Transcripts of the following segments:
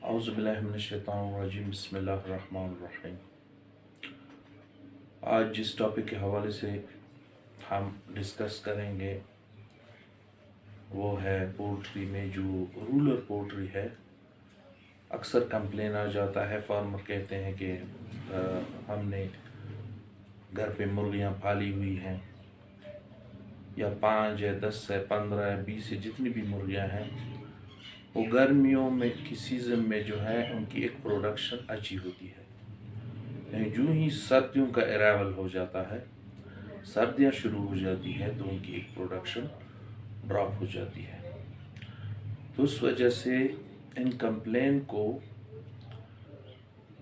اعوذ باللہ من الشیطان الرجیم بسم اللہ الرحمن الرحیم۔ آج جس ٹاپک کے حوالے سے ہم ڈسکس کریں گے وہ ہے پولٹری میں جو رولر پولٹری ہے۔ اکثر کمپلین آ جاتا ہے، فارمر کہتے ہیں کہ ہم نے گھر پہ مرغیاں پالی ہوئی ہیں، یا 5 یا 10 ہے 15 یا 20 جتنی بھی مرغیاں ہیں، وہ گرمیوں میں کی سیزن میں جو ہے ان کی ایک پروڈکشن اچھی ہوتی ہے، یعنی جو ہی سردیوں کا ارائیول ہو جاتا ہے، سردیاں شروع ہو جاتی ہے تو ان کی ایک پروڈکشن ڈراپ ہو جاتی ہے۔ تو اس وجہ سے ان کمپلین کو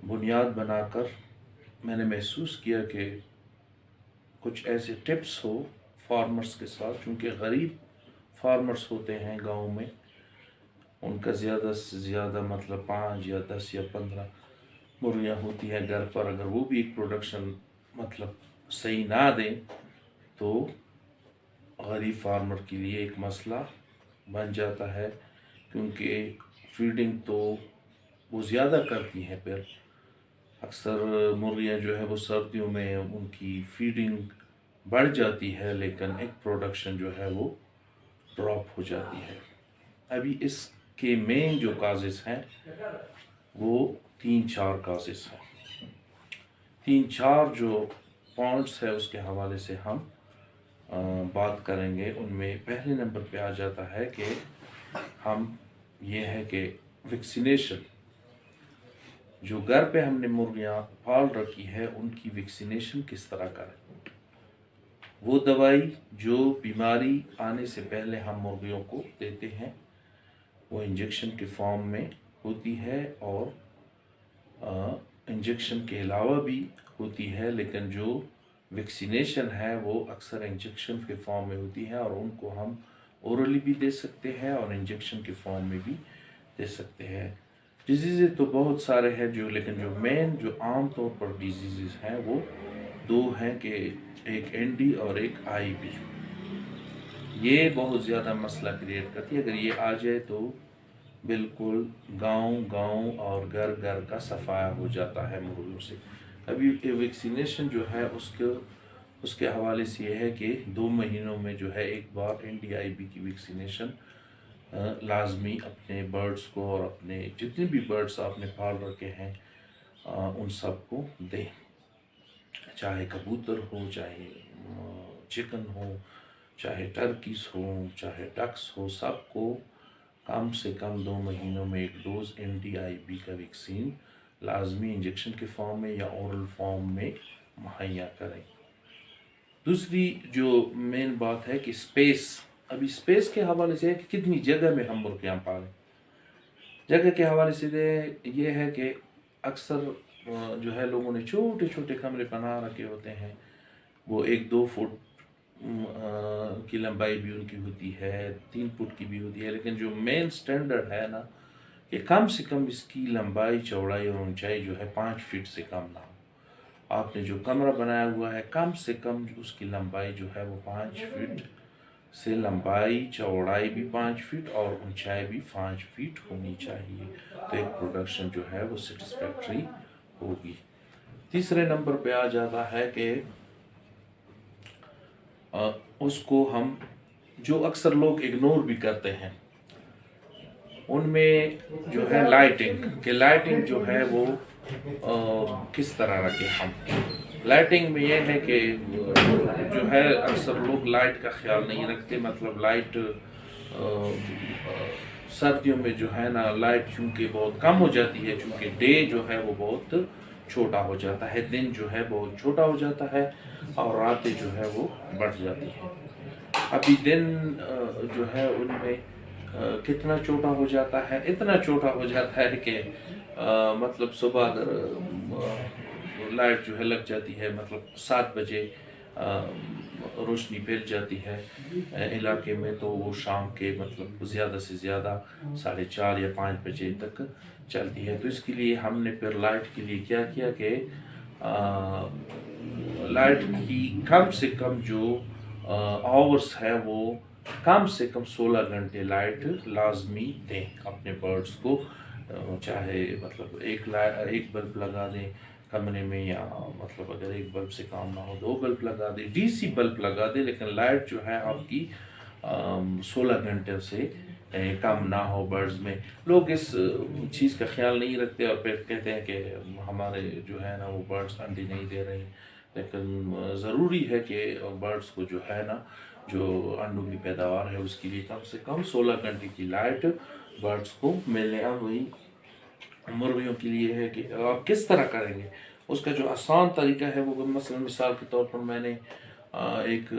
بنیاد بنا کر میں نے محسوس کیا کہ کچھ ایسے ٹپس ہو فارمرز کے ساتھ، چونکہ غریب فارمرز ہوتے ہیں گاؤں میں، ان کا زیادہ سے زیادہ مطلب 5 یا 10 یا 15 مرغیاں ہوتی ہیں گھر پر، اگر وہ بھی ایک پروڈکشن مطلب صحیح نہ دیں تو غریب فارمر کے لیے ایک مسئلہ بن جاتا ہے، کیونکہ فیڈنگ تو وہ زیادہ کرتی ہیں، پھر اکثر مرغیاں جو ہے وہ سردیوں میں ان کی فیڈنگ بڑھ جاتی ہے لیکن ایک پروڈکشن جو ہے وہ ڈراپ ہو جاتی ہے۔ ابھی اس کے مین جو کازز ہیں وہ 3-4 کازز ہیں، 3-4 جو پوائنٹس ہے اس کے حوالے سے ہم بات کریں گے۔ ان میں پہلے نمبر پہ آ جاتا ہے کہ ہم یہ ہے کہ ویکسینیشن، جو گھر پہ ہم نے مرغیاں پال رکھی ہے ان کی ویکسینیشن کس طرح کریں۔ وہ دوائی جو بیماری آنے سے پہلے ہم مرغیوں کو دیتے ہیں وہ انجیکشن کے فارم میں ہوتی ہے، اور انجیکشن کے علاوہ بھی ہوتی ہے، لیکن جو ویکسینیشن ہے وہ اکثر انجیکشن کے فارم میں ہوتی ہے، اور ان کو ہم اورلی بھی دے سکتے ہیں اور انجیکشن کے فارم میں بھی دے سکتے ہیں۔ ڈیزیزز تو بہت سارے ہیں لیکن جو مین جو عام طور پر ڈیزیزز ہیں وہ 2 ہیں، کہ ایک این ڈی اور ایک آئی بی۔ یہ بہت زیادہ مسئلہ کریٹ کرتی ہے، اگر یہ آ جائے تو بالکل گاؤں اور گھر کا صفایا ہو جاتا ہے مرغیوں سے۔ ابھی ویکسینیشن جو ہے اس کے حوالے سے یہ ہے کہ 2 مہینوں میں جو ہے ایک بار این ڈی آئی بی کی ویکسینیشن لازمی اپنے برڈز کو اور اپنے جتنے بھی برڈز آپ نے پال رکھے ہیں ان سب کو دیں، چاہے کبوتر ہو، چاہے چکن ہو، چاہے ٹرکیز ہو، چاہے ڈکس ہو، سب کو کم سے کم 2 مہینوں میں ایک dose N D I B کا ویکسین لازمی انجیکشن کے فارم میں یا اورل فارم میں مہیا کریں۔ دوسری جو مین بات ہے کہ سپیس، ابھی سپیس کے حوالے سے ہے کہ کتنی جگہ میں ہم مرغیاں پالیں۔ جگہ کے حوالے سے یہ ہے کہ اکثر جو ہے لوگوں نے چھوٹے چھوٹے کمرے بنا رکھے ہوتے ہیں، وہ 1-2 فٹ کی لمبائی بھی ان کی ہوتی ہے، 3 فٹ کی بھی ہوتی ہے، لیکن جو مین سٹینڈرڈ ہے نا کہ کم سے کم اس کی لمبائی، چوڑائی اور اونچائی جو ہے 5 فٹ سے کم نہ ہو۔ آپ نے جو کمرہ بنایا ہوا ہے کم سے کم اس کی لمبائی جو ہے وہ 5 فٹ سے، لمبائی چوڑائی بھی 5 فٹ اور اونچائی بھی 5 فٹ ہونی چاہیے، تو ایک پروڈکشن جو ہے وہ سیٹسفیکٹری ہوگی۔ تیسرے نمبر پہ آ جاتا ہے کہ اس کو ہم جو اکثر لوگ اگنور بھی کرتے ہیں ان میں جو ہے لائٹنگ، کہ لائٹنگ جو ہے وہ کس طرح رکھیں ہم۔ لائٹنگ میں یہ ہے کہ جو ہے اکثر لوگ لائٹ کا خیال نہیں رکھتے، مطلب لائٹ سردیوں میں جو ہے نا لائٹ چونکہ بہت کم ہو جاتی ہے، چونکہ ڈے جو ہے وہ بہت چھوٹا ہو جاتا ہے، دن جو ہے بہت چھوٹا ہو جاتا ہے اور راتیں جو ہے وہ بڑھ جاتی ہیں۔ ابھی دن جو ہے ان میں کتنا چھوٹا ہو جاتا ہے، اتنا چھوٹا ہو جاتا ہے کہ مطلب صبح اگر لائٹ جو ہے لگ جاتی ہے، مطلب 7 بجے روشنی پھیل جاتی ہے علاقے میں، تو وہ شام کے مطلب زیادہ سے زیادہ 4:30 یا 5 بجے تک چلتی ہے۔ تو اس کے لیے ہم نے پھر لائٹ کے لیے کیا کیا کہ لائٹ کی کم سے کم جو آورس ہے وہ کم سے کم 16 گھنٹے لائٹ لازمی دیں اپنے برڈز کو، چاہے مطلب ایک بلب لگا دیں کمرے میں، یا مطلب اگر ایک بلب سے کام نہ ہو 2 بلب لگا دیں، DC بلب لگا دیں، لیکن لائٹ جو ہے آپ کی 16 گھنٹے سے کم نہ ہو برڈز میں۔ لوگ اس چیز کا خیال نہیں رکھتے اور پھر کہتے ہیں کہ ہمارے جو ہے نا وہ برڈز انڈے نہیں دے رہے ہیں، لیکن ضروری ہے کہ برڈز کو جو ہے نا جو انڈوں کی پیداوار ہے اس کے لیے کم سے کم 16 گھنٹے کی لائٹ برڈز کو ملے۔ اب وہی مرغیوں کے لیے ہے کہ آپ کس طرح کریں گے، اس کا جو آسان طریقہ ہے وہ مثلا مثال کے طور پر میں نے ایک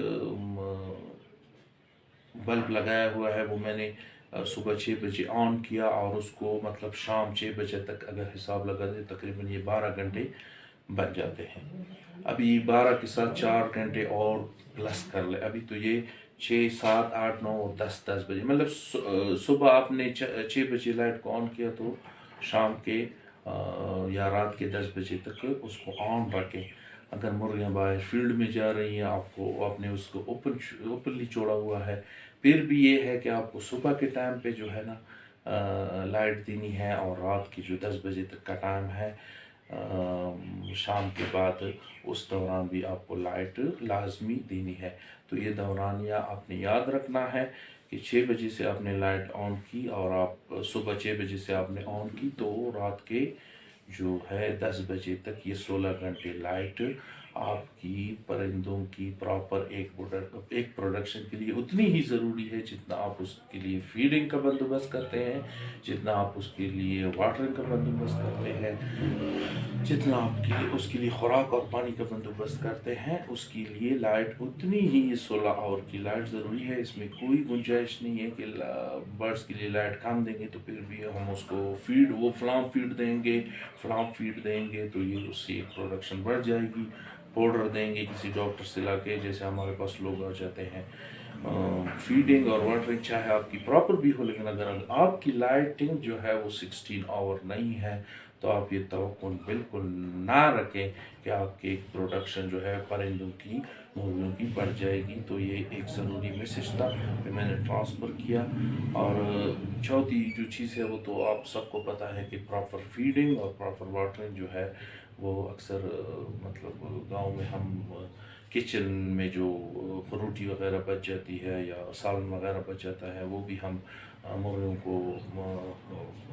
بلب لگایا ہوا ہے، وہ میں نے صبح 6 بجے آن کیا اور اس کو مطلب شام 6 بجے تک اگر حساب لگا دے تقریباً یہ 12 گھنٹے بن جاتے ہیں۔ ابھی 12 کے ساتھ 4 گھنٹے اور پلس کر لے، ابھی تو یہ 6 7 8 9 اور 10 بجے، مطلب صبح آپ نے 6 بجے لائٹ کو آن کیا تو شام کے یا رات کے 10 بجے تک اس کو آن رکھیں۔ اگر مرغیاں باہر فیلڈ میں جا رہی ہیں، آپ نے اس کو اوپنلی چھوڑا ہوا ہے، پھر بھی یہ ہے کہ آپ کو صبح کے ٹائم پہ جو ہے نا لائٹ دینی ہے، اور رات کی جو 10 بجے تک کا ٹائم ہے شام کے بعد، اس دوران بھی آپ کو لائٹ لازمی دینی ہے۔ تو یہ دورانیہ آپ نے یاد رکھنا ہے کہ 6 بجے سے آپ نے لائٹ آن کی اور آپ صبح 6 بجے سے آپ نے آن کی تو رات کے جو ہے 10 بجے تک یہ 16 گھنٹے لائٹ آپ کی پرندوں کی پراپر ایک پروڈکشن کے لیے اتنی ہی ضروری ہے جتنا آپ اس کے لیے فیڈنگ کا بندوبست کرتے ہیں، جتنا آپ اس کے لیے واٹرنگ کا بندوبست کرتے ہیں، جتنا آپ اس کے لیے خوراک اور پانی کا بندوبست کرتے ہیں، اس کے لیے لائٹ اتنی ہی 16 آور کی لائٹ ضروری ہے۔ اس میں کوئی گنجائش نہیں ہے کہ برڈز کے لیے لائٹ کم دیں گے تو پھر بھی ہم اس کو وہ فلاں فیڈ دیں گے تو یہ اس سے ایک پروڈکشن بڑھ جائے گی۔ پاؤڈر دیں گے کسی ڈاکٹر سے لا کے، جیسے ہمارے پاس لوگ آ جاتے ہیں۔ فیڈنگ اور واٹرنگ چاہے آپ کی پراپر بھی ہو، لیکن اگر آپ کی لائٹنگ جو ہے وہ 16 آور نہیں ہے تو آپ یہ توقع بالکل نہ رکھیں کہ آپ کی پروڈکشن جو ہے پرندوں کی مرغیوں کی بڑھ جائے گی۔ تو یہ ایک ضروری میسج تھا کہ میں نے ٹرانسفر کیا۔ اور چوتھی جو چیز ہے وہ تو آپ سب کو پتہ ہے کہ پراپر فیڈنگ اور پراپر واٹرنگ جو ہے وہ اکثر مطلب گاؤں میں ہم کچن میں جو روٹی وغیرہ بچ جاتی ہے یا سالن وغیرہ بچ جاتا ہے وہ بھی ہم مرغیوں کو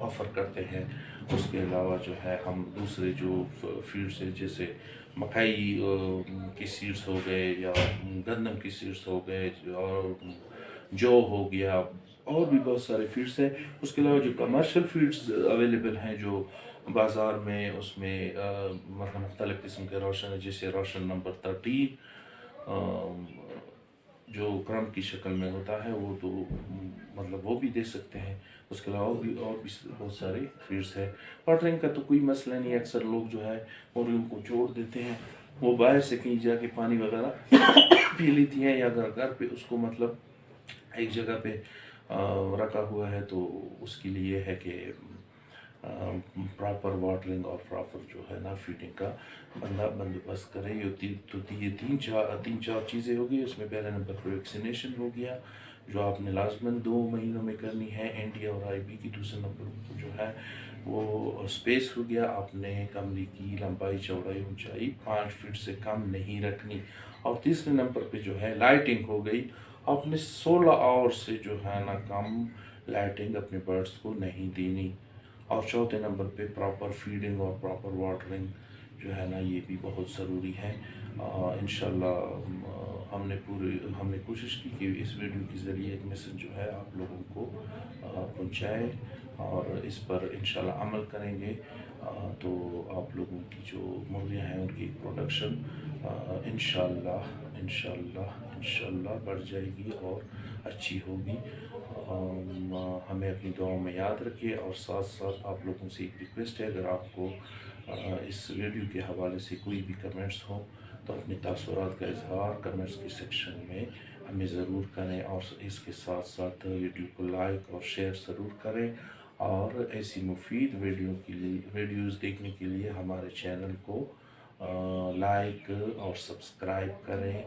آفر کرتے ہیں۔ اس کے علاوہ جو ہے ہم دوسرے جو فیڈس ہے جیسے مکئی کی سیڈس ہو گئے یا گندم کی سیڈس ہو گئے اور جو ہو گیا، اور بھی بہت سارے فیڈس ہیں۔ اس کے علاوہ جو کمرشل فیڈس اویلیبل ہیں جو بازار میں، اس میں مطلب مختلف قسم کے روشن ہے، جیسے روشن نمبر 13 جو کرم کی شکل میں ہوتا ہے، وہ تو مطلب وہ بھی دے سکتے ہیں۔ اس کے علاوہ بھی اور بھی بہت سارے فیڈس ہے۔ واٹرنگ کا تو کوئی مسئلہ نہیں ہے، اکثر لوگ جو ہے مرغیوں کو چھوڑ دیتے ہیں، وہ باہر سے کہیں جا کے پانی وغیرہ پی لیتی ہیں، یا اگر گھر پہ اس کو مطلب ایک جگہ پہ رکھا ہوا ہے تو اس کے لیے ہے کہ پراپر واٹرنگ اور پراپر جو ہے نا فیڈنگ کا بندوبست کرے۔ یہ تین چار چیزیں ہوگی۔ اس میں پہلے نمبر پر ویکسینیشن ہو گیا جو آپ نے لازماً 2 مہینوں میں کرنی ہے، ND اور IB کی۔ دوسرے نمبر پر جو ہے وہ سپیس ہو گیا، آپ نے کمرے کی لمبائی چوڑائی اونچائی 5 فٹ سے کم نہیں رکھنی۔ اور تیسرے نمبر پہ جو ہے لائٹنگ ہو گئی، آپ نے 16 آور سے جو ہے نا کم لائٹنگ اپنے برڈز کو نہیں دینی۔ اور چوتھے نمبر پہ پراپر فیڈنگ اور پراپر واٹرنگ جو ہے نا یہ بھی بہت ضروری ہے۔ انشاءاللہ ہم نے کوشش کی کہ اس ویڈیو کے ذریعے ایک میسج جو ہے آپ لوگوں کو پہنچائے، اور اس پر انشاءاللہ عمل کریں گے تو آپ لوگوں کی جو مرغیاں ہیں ان کی پروڈکشن انشاءاللہ بڑھ جائے گی اور اچھی ہوگی۔ ہمیں اپنی دعاؤں میں یاد رکھیے، اور ساتھ ساتھ آپ لوگوں سے ایک ریکویسٹ ہے، اگر آپ کو اس ویڈیو کے حوالے سے کوئی بھی کمنٹس ہوں تو اپنے تاثرات کا اظہار کمنٹس کے سیکشن میں ہمیں ضرور کریں، اور اس کے ساتھ ساتھ ویڈیو کو لائک اور شیئر ضرور کریں، اور ایسی مفید ویڈیوز دیکھنے کے لیے ہمارے چینل کو لائک اور سبسکرائب کریں۔